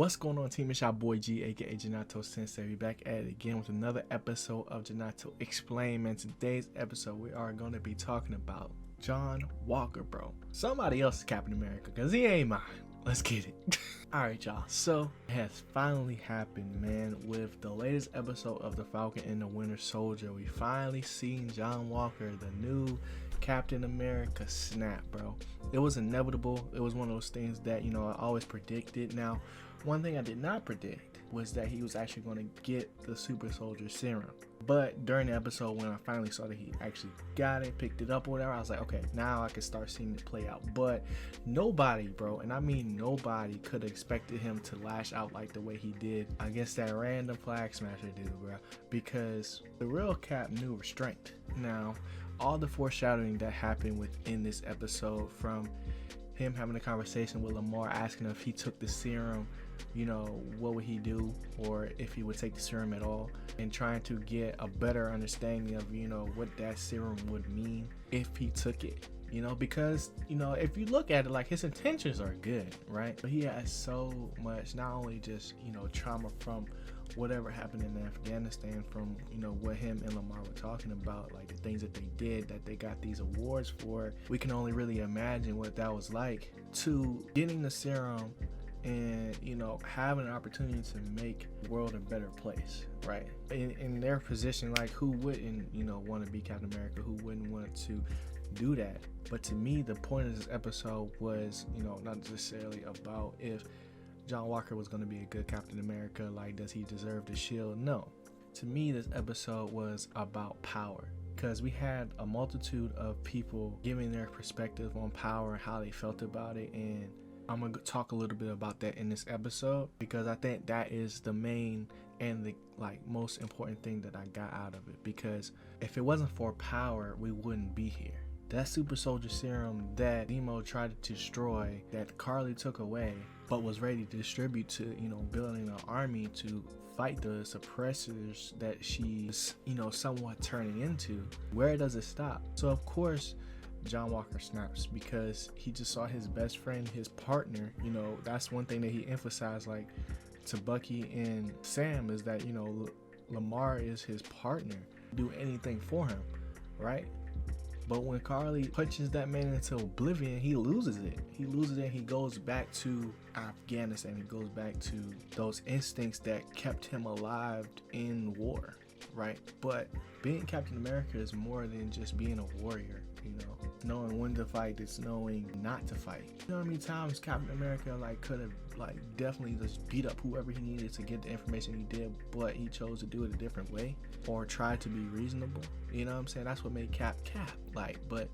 What's going on, team? It's your boy G, aka Janato Sensei. We back at it again with another episode of Janato Explain. Man, today's episode we are going to be talking about John Walker, bro. Somebody else's Captain America, because he ain't mine. Let's get it. Alright, y'all. So, it has finally happened, man. With the latest episode of The Falcon and the Winter Soldier, we finally seen John Walker, the new Captain America, snap, bro. It was inevitable. It was one of those things that, I always predicted. Now, one thing I did not predict was that he was actually going to get the super soldier serum. But during the episode, when I finally saw that he actually got it, picked it up or whatever, I was like, okay, now I can start seeing it play out. But nobody, bro, and I mean nobody, could have expected him to lash out like the way he did against that random flag smasher dude, bro. Because the real Cap knew restraint. Now, all the foreshadowing that happened within this episode, from him having a conversation with Lamar, asking him if he took the serum, what would he do, or if he would take the serum at all, and trying to get a better understanding of, what that serum would mean if he took it. Because, if you look at it, like, his intentions are good, right? But he has so much, not only just, trauma from whatever happened in Afghanistan, from, what him and Lamar were talking about, like the things that they did, that they got these awards for. We can only really imagine what that was like, to getting the serum and having an opportunity to make the world a better place, right? In their position, like, who wouldn't want to be Captain America? Who wouldn't want to do that? But to me, the point of this episode was not necessarily about if John Walker was going to be a good Captain America, like, does he deserve the shield? No. To me, this episode was about power, because we had a multitude of people giving their perspective on power and how they felt about it, and I'm going to talk a little bit about that in this episode, because I think that is the main and the most important thing that I got out of it. Because if it wasn't for power, we wouldn't be here. That super soldier serum that Zemo tried to destroy, that Carly took away, but was ready to distribute to, building an army to fight the suppressors that she's, somewhat turning into, where does it stop? So of course, John Walker snaps, because he just saw his best friend, his partner, that's one thing that he emphasized, like, to Bucky and Sam, is that, Lamar is his partner, do anything for him, right? But when Carly punches that man into oblivion, he loses it. He goes back to Afghanistan. He goes back to those instincts that kept him alive in war, right? But being Captain America is more than just being a warrior, knowing when to fight, it's knowing not to fight. You know how many times Captain America could have definitely just beat up whoever he needed to get the information he did, but he chose to do it a different way, or try to be reasonable. You know what I'm saying? That's what made Cap. But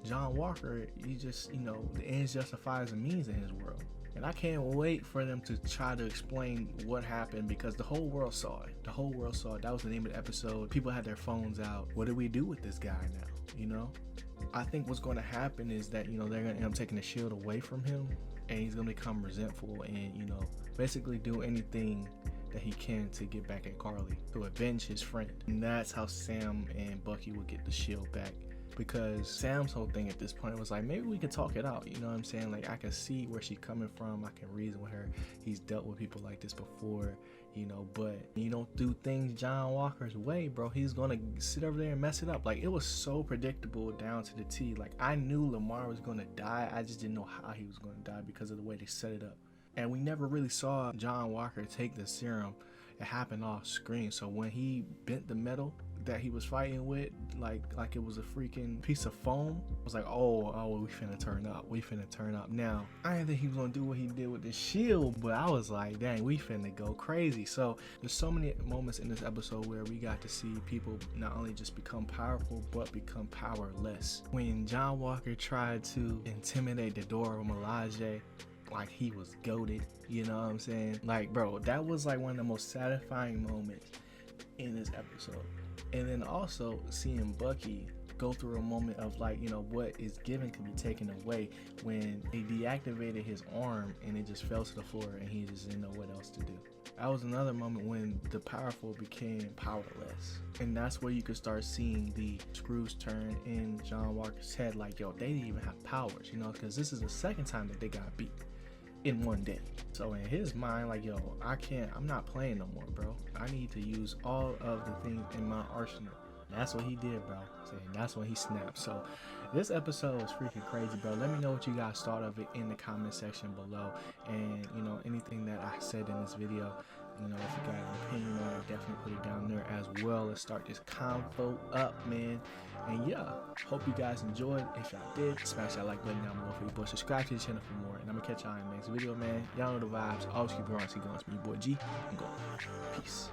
John Walker, he just, the ends justifies the means in his world. And I can't wait for them to try to explain what happened, because the whole world saw it. The whole world saw it. That was the name of the episode. People had their phones out. What do we do with this guy now? I think what's going to happen is that, they're going to end up taking the shield away from him, and he's going to become resentful and, basically do anything that he can to get back at Carly, to avenge his friend. And that's how Sam and Bucky will get the shield back. Because Sam's whole thing at this point was like, maybe we can talk it out, you know what I'm saying? Like, I can see where she's coming from, I can reason with her. He's dealt with people like this before, but you don't do things John Walker's way, bro, he's gonna sit over there and mess it up. Like, it was so predictable down to the T. Like, I knew Lamar was gonna die, I just didn't know how he was gonna die because of the way they set it up. And we never really saw John Walker take the serum. It happened off screen. So when he bent the metal that he was fighting with, like it was a freaking piece of foam, I was like, oh, we finna turn up. Now, I didn't think he was gonna do what he did with the shield, but I was like, dang, we finna go crazy. So there's so many moments in this episode where we got to see people not only just become powerful, but become powerless. When John Walker tried to intimidate the door of Melage, like, he was goated, you know what I'm saying? Like, bro, that was like one of the most satisfying moments in this episode. And then also seeing Bucky go through a moment of, like, what is given can be taken away, when they deactivated his arm and it just fell to the floor and he just didn't know what else to do. That was another moment when the powerful became powerless. And that's where you could start seeing the screws turn in John Walker's head. Like, yo, they didn't even have powers, because this is the second time that they got beat. in one day. So in his mind, like, yo, I'm not playing no more, bro. I need to use all of the things in my arsenal. That's what he did, bro. That's when he snapped. So this episode was freaking crazy, bro. Let me know what you guys thought of it in the comment section below. And, you know, anything that I said in this video, you know, if you got an opinion on it, definitely put it down there as well. Let's start this convo up, man. And yeah, hope you guys enjoyed. If y'all did, smash that like button down below for you boys. Subscribe to the channel for more. And I'm gonna catch y'all in the next video, man. Y'all know the vibes. Always keep it on. See you going. It's me, your boy G. I'm going. Peace.